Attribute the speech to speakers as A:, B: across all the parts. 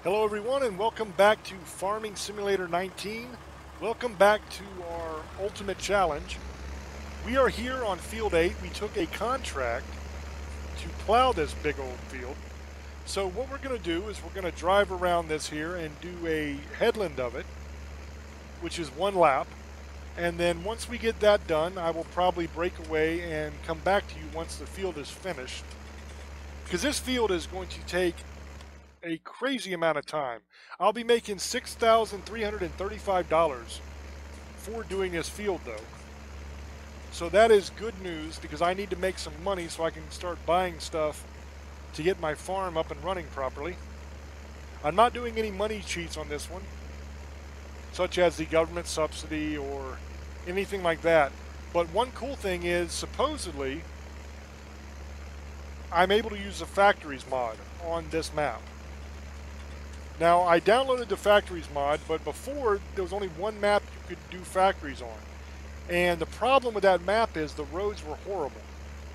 A: Hello everyone and welcome back to Farming Simulator 19. Welcome back to our ultimate challenge. We are here on Field 8. We took a contract to plow this big old field. So what we're going to do is we're going to drive around this here and do a headland of it, which is one lap. And then once we get that done, I will probably break away and come back to you once the field is finished. Because this field is going to take a crazy amount of time. I'll be making $6,335 for doing this field though. So that is good news because I need to make some money so I can start buying stuff to get my farm up and running properly. I'm not doing any money cheats on this one, such as the government subsidy or anything like that. But one cool thing is supposedly I'm able to use the factories mod on this map. Now, I downloaded the factories mod, but before, there was only one map you could do factories on. And the problem with that map is the roads were horrible.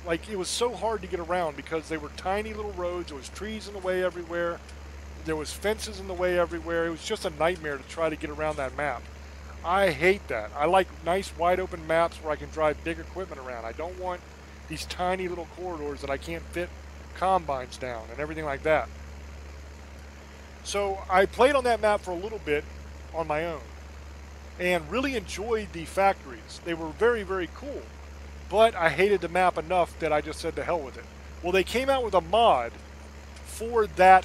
A: Like, it was so hard to get around because they were tiny little roads, there was trees in the way everywhere, there was fences in the way everywhere. It was just a nightmare to try to get around that map. I hate that. I like nice wide open maps where I can drive big equipment around. I don't want these tiny little corridors that I can't fit combines down and everything like that. So I played on that map for a little bit on my own and really enjoyed the factories. They were very, very cool, but I hated the map enough that I just said to hell with it. Well, they came out with a mod for that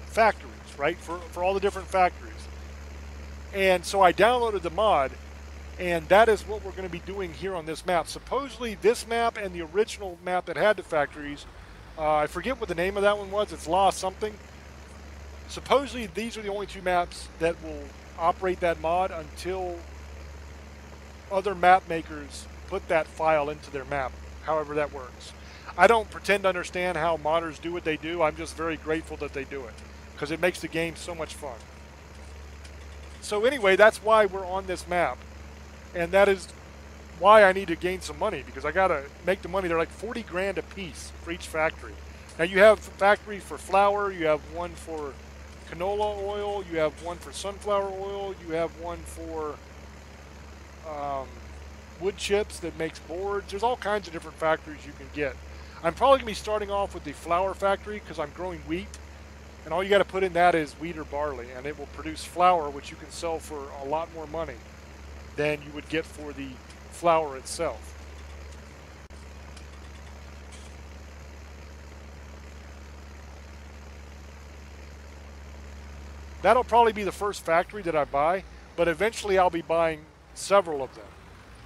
A: factories, right? For all the different factories. And so I downloaded the mod, and that is what we're going to be doing here on this map. Supposedly this map and the original map that had the factories, I forget what the name of that one was, it's Law something. Supposedly these are the only two maps that will operate that mod until other map makers put that file into their map, however that works. I don't pretend to understand how modders do what they do, I'm just very grateful that they do it, because it makes the game so much fun. So anyway, that's why we're on this map, and that is why I need to gain some money, because I gotta make the money. They're like 40 grand a piece for each factory. Now you have factory for flour, you have one for canola oil, you have one for sunflower oil, you have one for wood chips that makes boards. There's all kinds of different factories you can get. I'm probably going to be starting off with the flour factory because I'm growing wheat, and all you got to put in that is wheat or barley, and it will produce flour, which you can sell for a lot more money than you would get for the flour itself. That'll probably be the first factory that I buy, but eventually I'll be buying several of them.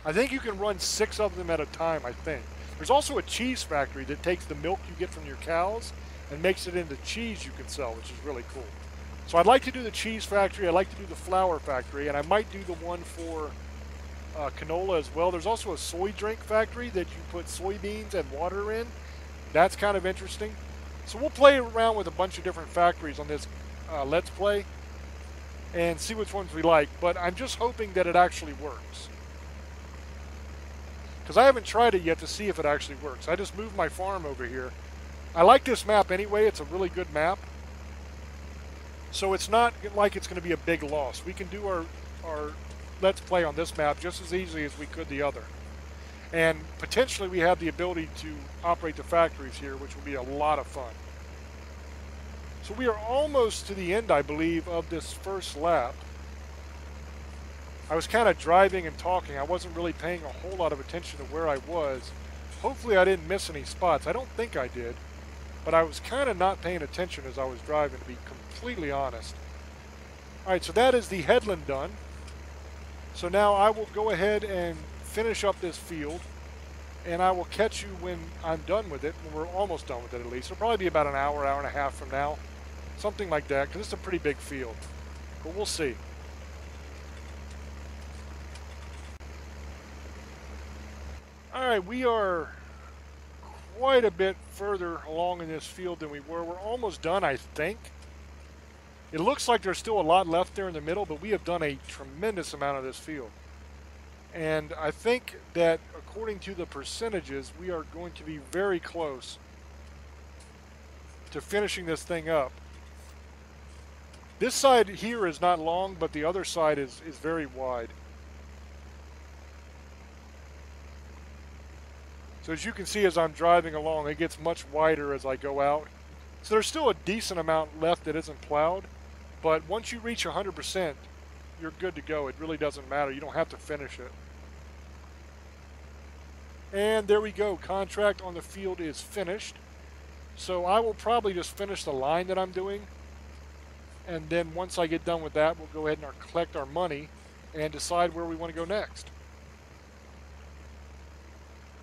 A: I think you can run 6 of them at a time, I think. There's also a cheese factory that takes the milk you get from your cows and makes it into cheese you can sell, which is really cool. So I'd like to do the cheese factory, I'd like to do the flour factory, and I might do the one for canola as well. There's also a soy drink factory that you put soybeans and water in. That's kind of interesting. So we'll play around with a bunch of different factories on this Let's Play and see which ones we like, but I'm just hoping that it actually works. Because I haven't tried it yet to see if it actually works. I just moved my farm over here. I like this map anyway, it's a really good map. So it's not like it's going to be a big loss. We can do our Let's Play on this map just as easily as we could the other. And potentially we have the ability to operate the factories here, which will be a lot of fun. So we are almost to the end, I believe, of this first lap. I was kind of driving and talking. I wasn't really paying a whole lot of attention to where I was. Hopefully I didn't miss any spots. I don't think I did. But I was kind of not paying attention as I was driving, to be completely honest. Alright, so that is the headland done. So now I will go ahead and finish up this field. And I will catch you when I'm done with it. When we're almost done with it at least. It'll probably be about an hour, hour and a half from now. Something like that, because it's a pretty big field. But we'll see. Alright, we are quite a bit further along in this field than we were. We're almost done, I think. It looks like there's still a lot left there in the middle, but we have done a tremendous amount of this field. And I think that according to the percentages, we are going to be very close to finishing this thing up. This side here is not long, but the other side is very wide. So as you can see as I'm driving along, it gets much wider as I go out. So there's still a decent amount left that isn't plowed, but once you reach 100%, you're good to go. It really doesn't matter. You don't have to finish it. And there we go. Contract on the field is finished. So I will probably just finish the line that I'm doing. And then once I get done with that, we'll go ahead and collect our money and decide where we want to go next.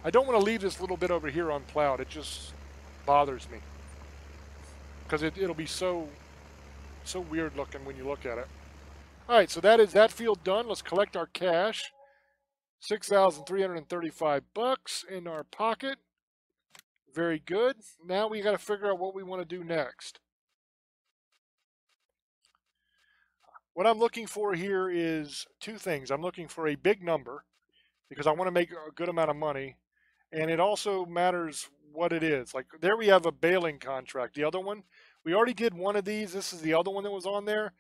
A: I don't want to leave this little bit over here unplowed. It just bothers me. Because it'll be so weird looking when you look at it. Alright, so that is that field done. Let's collect our cash. 6,335 bucks in our pocket. Very good. Now we got to figure out what we want to do next. What I'm looking for here is two things. I'm looking for a big number because I want to make a good amount of money. And it also matters what it is. Like there we have a baling contract. The other one, we already did one of these. This is the other one that was on there.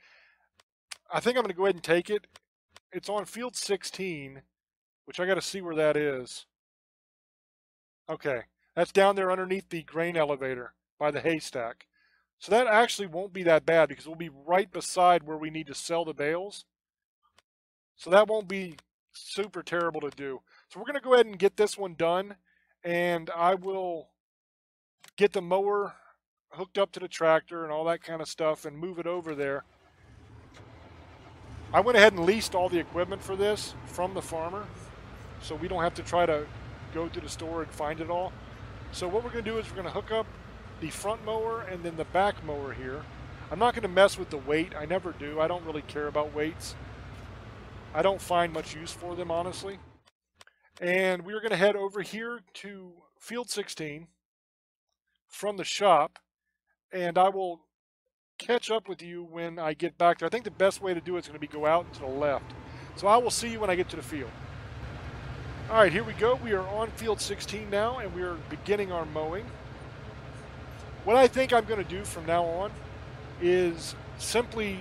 A: I think I'm going to go ahead and take it. It's on field 16, which I got to see where that is. Okay, that's down there underneath the grain elevator by the haystack. So that actually won't be that bad because we'll be right beside where we need to sell the bales. So that won't be super terrible to do. So we're going to go ahead and get this one done, and I will get the mower hooked up to the tractor and all that kind of stuff and move it over there. I went ahead and leased all the equipment for this from the farmer, so we don't have to try to go to the store and find it all. So what we're going to do is we're going to hook up the front mower and then the back mower here. I'm not going to mess with the weight. I never do. I don't really care about weights. I don't find much use for them, honestly. And we're going to head over here to field 16 from the shop, and I will catch up with you when I get back there. I think the best way to do it is going to be go out to the left. So I will see you when I get to the field. All right, here we go. We are on field 16 now, and we are beginning our mowing. What I think I'm going to do from now on is simply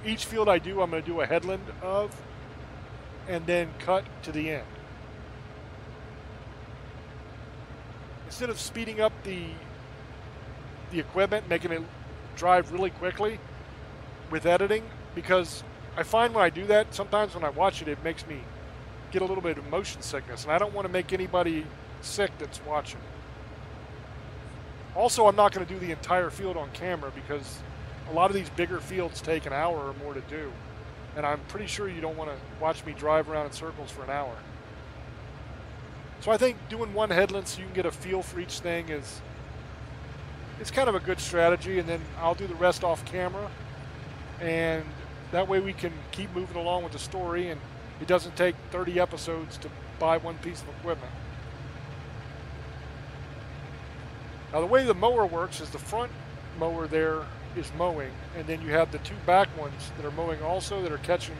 A: each field I do, I'm going to do a headland of, and then cut to the end. Instead of speeding up the equipment, making it drive really quickly with editing, because I find when I do that, sometimes when I watch it, it makes me get a little bit of motion sickness, and I don't want to make anybody sick that's watching. Also, I'm not going to do the entire field on camera because a lot of these bigger fields take an hour or more to do, and I'm pretty sure you don't want to watch me drive around in circles for an hour. So I think doing one headland so you can get a feel for each thing it's kind of a good strategy, and then I'll do the rest off camera, and that way we can keep moving along with the story, and it doesn't take 30 episodes to buy one piece of equipment. Now the way the mower works is the front mower there is mowing, and then you have the two back ones that are mowing also, that are catching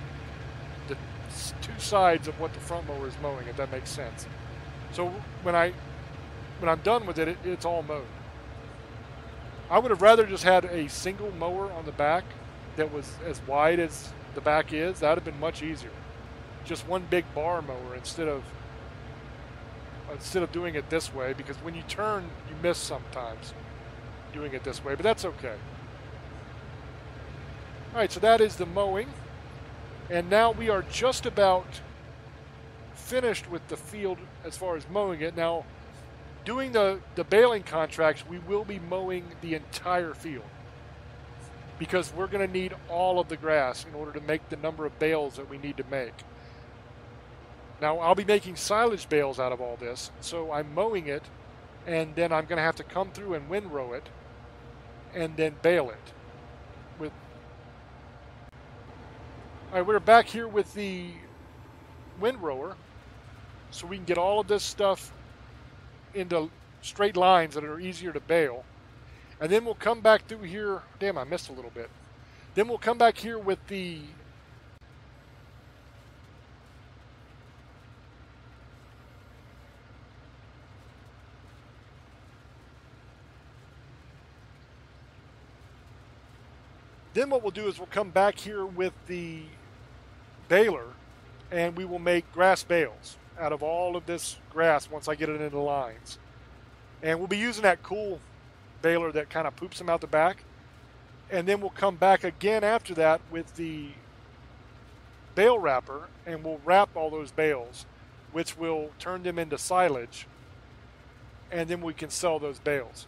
A: the two sides of what the front mower is mowing, if that makes sense. So when I'm done with it, it's all mowed. I would have rather just had a single mower on the back that was as wide as the back is. That would have been much easier. Just one big bar mower instead of doing it this way, because when you turn, you miss sometimes doing it this way, but that's okay. All right, so that is the mowing, and now we are just about finished with the field as far as mowing it. Now, doing the baling contracts, we will be mowing the entire field because we're going to need all of the grass in order to make the number of bales that we need to make. Now, I'll be making silage bales out of all this, so I'm mowing it, and then I'm going to have to come through and windrow it, and then bale it. All right, we're back here with the windrower, so we can get all of this stuff into straight lines that are easier to bale. And then we'll come back through here. Damn, I missed a little bit. Then we'll come back here with the Then what we'll do is we'll come back here with the baler, and we will make grass bales out of all of this grass once I get it into lines. And we'll be using that cool baler that kind of poops them out the back. And then we'll come back again after that with the bale wrapper, and we'll wrap all those bales, which will turn them into silage, and then we can sell those bales.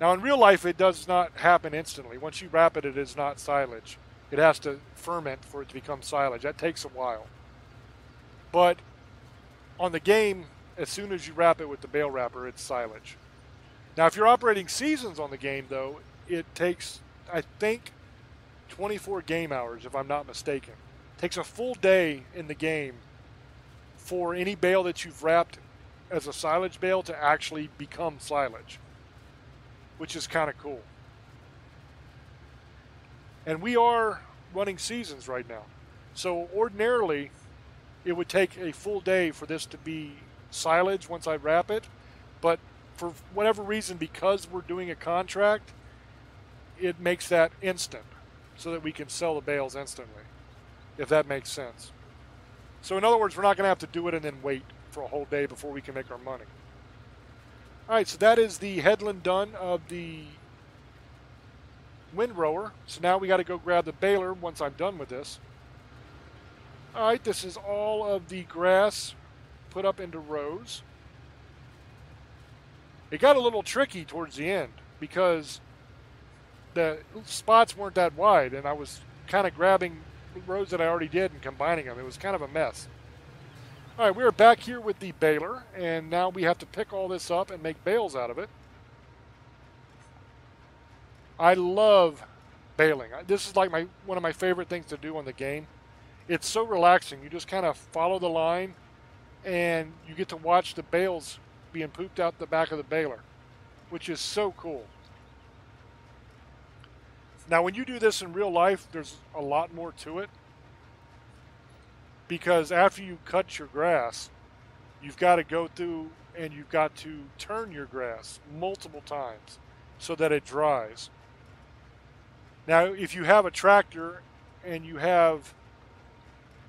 A: Now in real life it does not happen instantly. Once you wrap it, it is not silage. It has to ferment for it to become silage. That takes a while. But on the game, as soon as you wrap it with the bale wrapper, it's silage. Now if you're operating seasons on the game though, it takes, I think, 24 game hours, if I'm not mistaken. It takes a full day in the game for any bale that you've wrapped as a silage bale to actually become silage, which is kind of cool. And we are running seasons right now. So ordinarily, it would take a full day for this to be silage once I wrap it. But for whatever reason, because we're doing a contract, it makes that instant so that we can sell the bales instantly, if that makes sense. So in other words, we're not going to have to do it and then wait for a whole day before we can make our money. All right, so that is the headland done of the windrower. So now we got to go grab the baler once I'm done with this. All right, this is all of the grass put up into rows. It got a little tricky towards the end because the spots weren't that wide, and I was kind of grabbing rows that I already did and combining them. It was kind of a mess. All right, we're back here with the baler, and now we have to pick all this up and make bales out of it. I love baling. This is like one of my favorite things to do on the game. It's so relaxing. You just kind of follow the line, and you get to watch the bales being pooped out the back of the baler, which is so cool. Now, when you do this in real life, there's a lot more to it, because after you cut your grass, you've got to go through and you've got to turn your grass multiple times so that it dries. Now, if you have a tractor and you have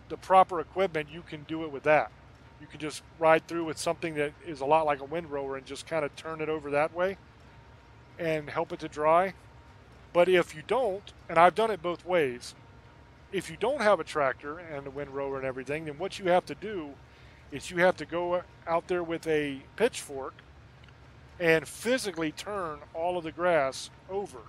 A: the proper equipment, you can do it with that. You can just ride through with something that is a lot like a windrower and just kind of turn it over that way and help it to dry. But if you don't, and I've done it both ways, if you don't have a tractor and a windrower and everything, then what you have to do is you have to go out there with a pitchfork and physically turn all of the grass over.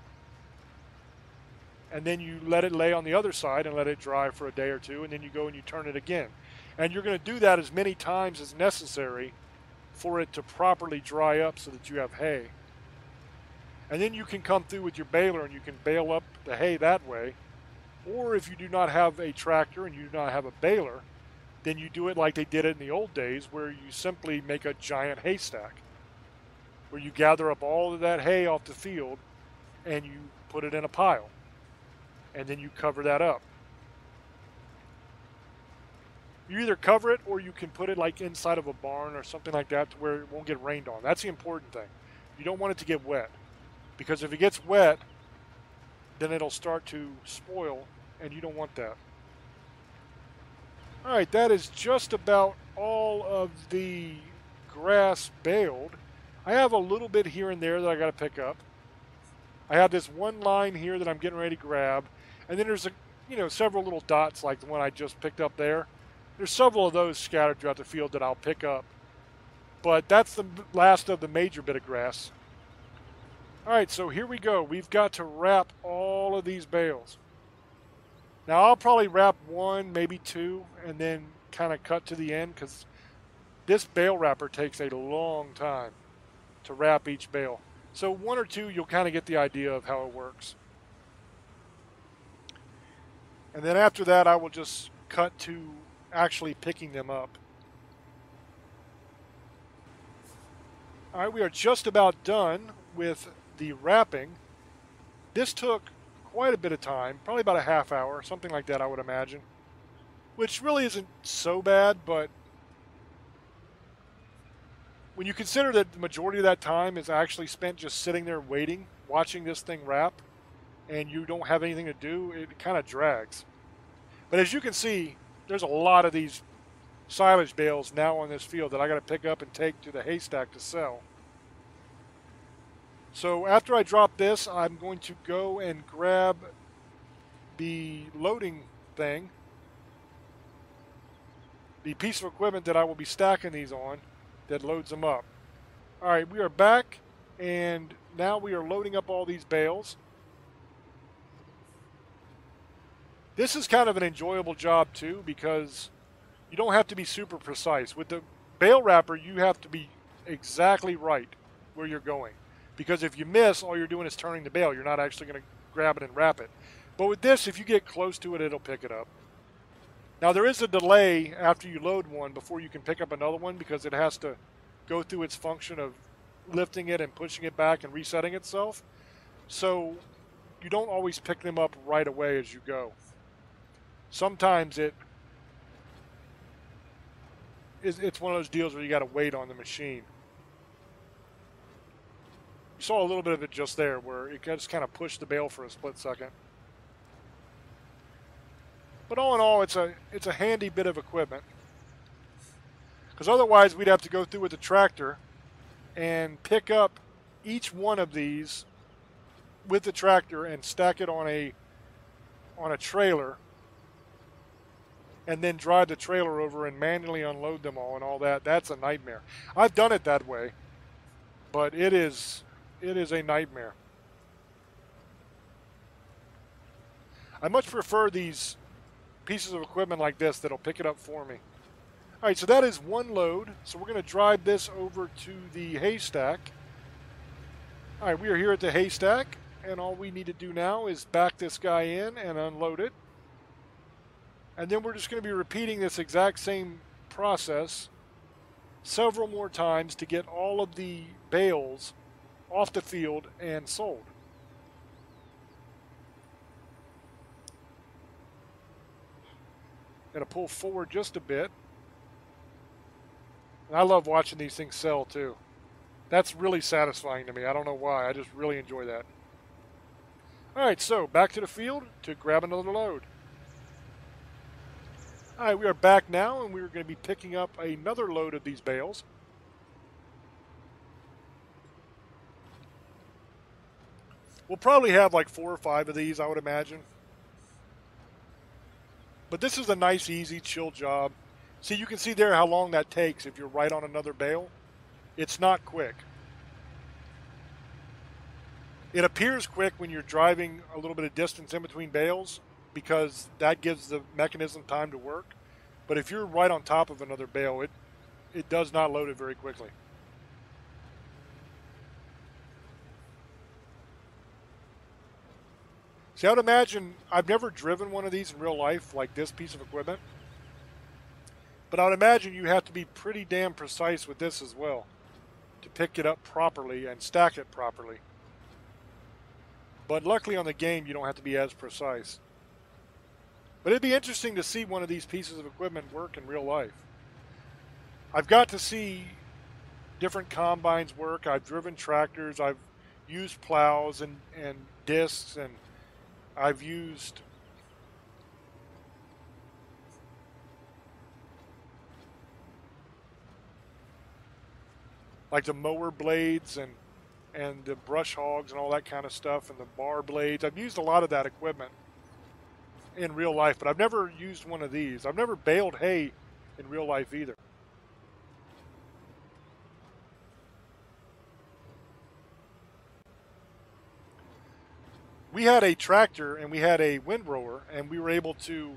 A: And then you let it lay on the other side and let it dry for a day or two, and then you go and you turn it again. And you're going to do that as many times as necessary for it to properly dry up so that you have hay. And then you can come through with your baler and you can bale up the hay that way. Or if you do not have a tractor and you do not have a baler, then you do it like they did it in the old days, where you simply make a giant haystack, where you gather up all of that hay off the field and you put it in a pile. And then you cover that up. You either cover it or you can put it like inside of a barn or something like that to where it won't get rained on. That's the important thing. You don't want it to get wet, because if it gets wet, then it'll start to spoil, and you don't want that. All right, that is just about all of the grass baled. I have a little bit here and there that I got to pick up. I have this one line here that I'm getting ready to grab, and then there's several little dots like the one I just picked up there. There's several of those scattered throughout the field that I'll pick up, but that's the last of the major bit of grass. All right, so here we go. We've got to wrap all of these bales. Now I'll probably wrap one, maybe two, and then kind of cut to the end, because this bale wrapper takes a long time to wrap each bale. So one or two, you'll kind of get the idea of how it works. And then after that, I will just cut to actually picking them up. All right, we are just about done with the wrapping. This took quite a bit of time, probably about a half hour, something like that, I would imagine, which really isn't so bad, but when you consider that the majority of that time is actually spent just sitting there waiting, watching this thing wrap, and you don't have anything to do, it kind of drags. But as you can see, there's a lot of these silage bales now on this field that I got to pick up and take to the haystack to sell. So after I drop this, I'm going to go and grab the loading thing, the piece of equipment that I will be stacking these on that loads them up. All right, we are back, and now we are loading up all these bales. This is kind of an enjoyable job too, because you don't have to be super precise. With the bale wrapper, you have to be exactly right where you're going, because if you miss, all you're doing is turning the bale. You're not actually going to grab it and wrap it. But with this, if you get close to it, it'll pick it up. Now there is a delay after you load one before you can pick up another one, because it has to go through its function of lifting it and pushing it back and resetting itself. So you don't always pick them up right away as you go. Sometimes it's one of those deals where you got to wait on the machine. You saw a little bit of it just there, where it just kind of pushed the bale for a split second. But all in all, it's a handy bit of equipment, because otherwise we'd have to go through with the tractor and pick up each one of these with the tractor and stack it on a trailer, and then drive the trailer over and manually unload them all and all that. That's a nightmare. I've done it that way, but it is a nightmare. I much prefer these pieces of equipment like this that'll pick it up for me. All right, so that is one load. So we're going to drive this over to the haystack. All right, we are here at the haystack, and all we need to do now is back this guy in and unload it. And then we're just going to be repeating this exact same process several more times to get all of the bales off the field and sold. Going to pull forward just a bit. And I love watching these things sell too. That's really satisfying to me. I don't know why. I just really enjoy that. All right, so back to the field to grab another load. All right, we are back now, and we're going to be picking up another load of these bales. We'll probably have like 4 or 5 of these, I would imagine. But this is a nice, easy, chill job. See, you can see there how long that takes if you're right on another bale. It's not quick. It appears quick when you're driving a little bit of distance in between bales, because that gives the mechanism time to work. But if you're right on top of another bale, it does not load it very quickly. See, I would imagine, I've never driven one of these in real life, like this piece of equipment. But I would imagine you have to be pretty damn precise with this as well to pick it up properly and stack it properly. But luckily on the game, you don't have to be as precise. But it'd be interesting to see one of these pieces of equipment work in real life. I've got to see different combines work. I've driven tractors. I've used plows and discs, and I've used like the mower blades and the brush hogs and all that kind of stuff, and the bar blades. I've used a lot of that equipment in real life, but I've never used one of these. I've never baled hay in real life either. We had a tractor and we had a windrower, and we were able to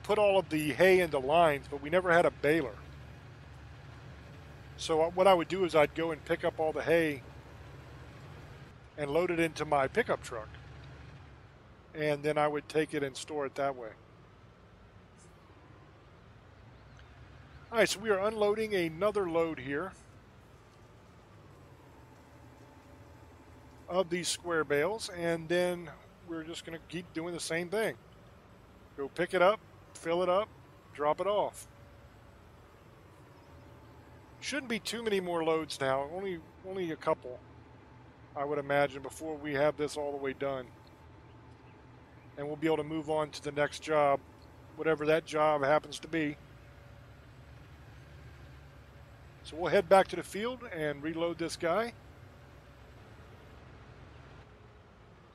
A: put all of the hay into lines, but we never had a baler. So what I would do is I'd go and pick up all the hay and load it into my pickup truck, and then I would take it and store it that way. All right, so we are unloading another load here of these square bales, and then we're just going to keep doing the same thing. Go pick it up, fill it up, drop it off. Shouldn't be too many more loads now, only a couple. I would imagine, before we have this all the way done. And we'll be able to move on to the next job, whatever that job happens to be. So we'll head back to the field and reload this guy.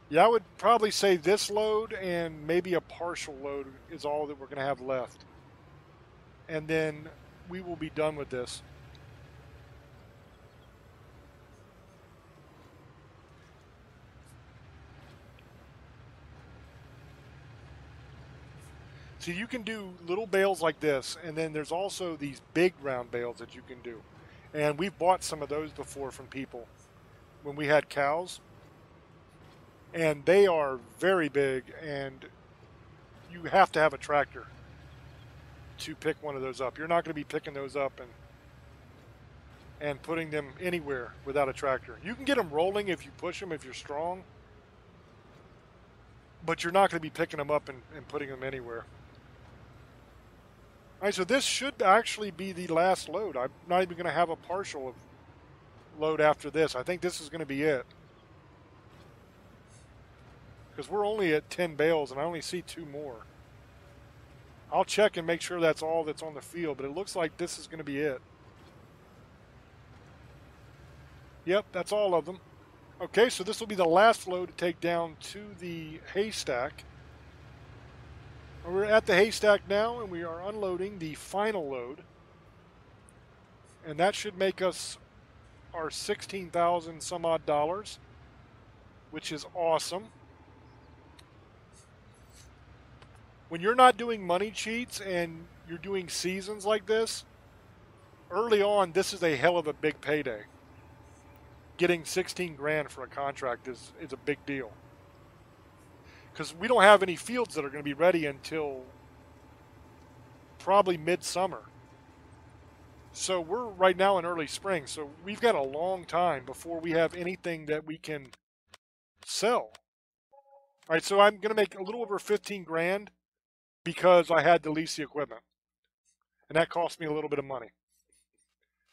A: Yeah, I would probably say this load and maybe a partial load is all that we're going to have left. And then we will be done with this. So you can do little bales like this, and then there's also these big round bales that you can do. And we've bought some of those before from people when we had cows. And they are very big, and you have to have a tractor to pick one of those up. You're not going to be picking those up and putting them anywhere without a tractor. You can get them rolling if you push them, if you're strong, but you're not going to be picking them up and putting them anywhere. All right, so this should actually be the last load. I'm not even going to have a partial load after this. I think this is going to be it. Because we're only at 10 bales, and I only see 2 more. I'll check and make sure that's all that's on the field, but it looks like this is going to be it. Yep, that's all of them. Okay, so this will be the last load to take down to the haystack. We're at the haystack now, and we are unloading the final load. And that should make us our 16,000 some odd dollars, which is awesome. When you're not doing money cheats and you're doing seasons like this, early on, this is a hell of a big payday. Getting 16 grand for a contract is a big deal. Because we don't have any fields that are going to be ready until probably midsummer. So we're right now in early spring, so we've got a long time before we have anything that we can sell. All right, so I'm going to make a little over 15 grand because I had to lease the equipment. And that cost me a little bit of money.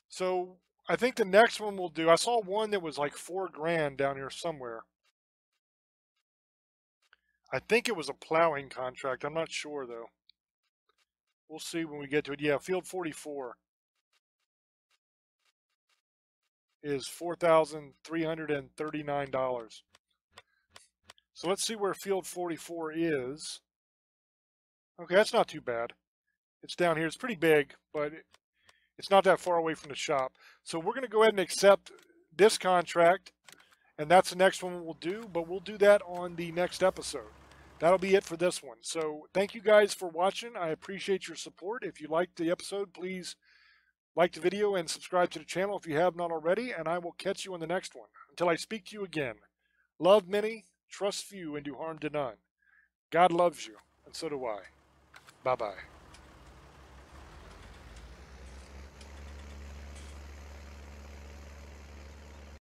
A: So I think the next one we'll do, I saw one that was like 4 grand down here somewhere. I think it was a plowing contract. I'm not sure though. We'll see when we get to it. Yeah, field 44 is $4,339. So let's see where field 44 is. Okay, that's not too bad. It's down here. It's pretty big, but it's not that far away from the shop. So we're going to go ahead and accept this contract, and that's the next one we'll do, but we'll do that on the next episode. That'll be it for this one. So thank you guys for watching. I appreciate your support. If you liked the episode, please like the video and subscribe to the channel if you have not already, and I will catch you on the next one. Until I speak to you again, love many, trust few, and do harm to none. God loves you, and so do I. Bye-bye.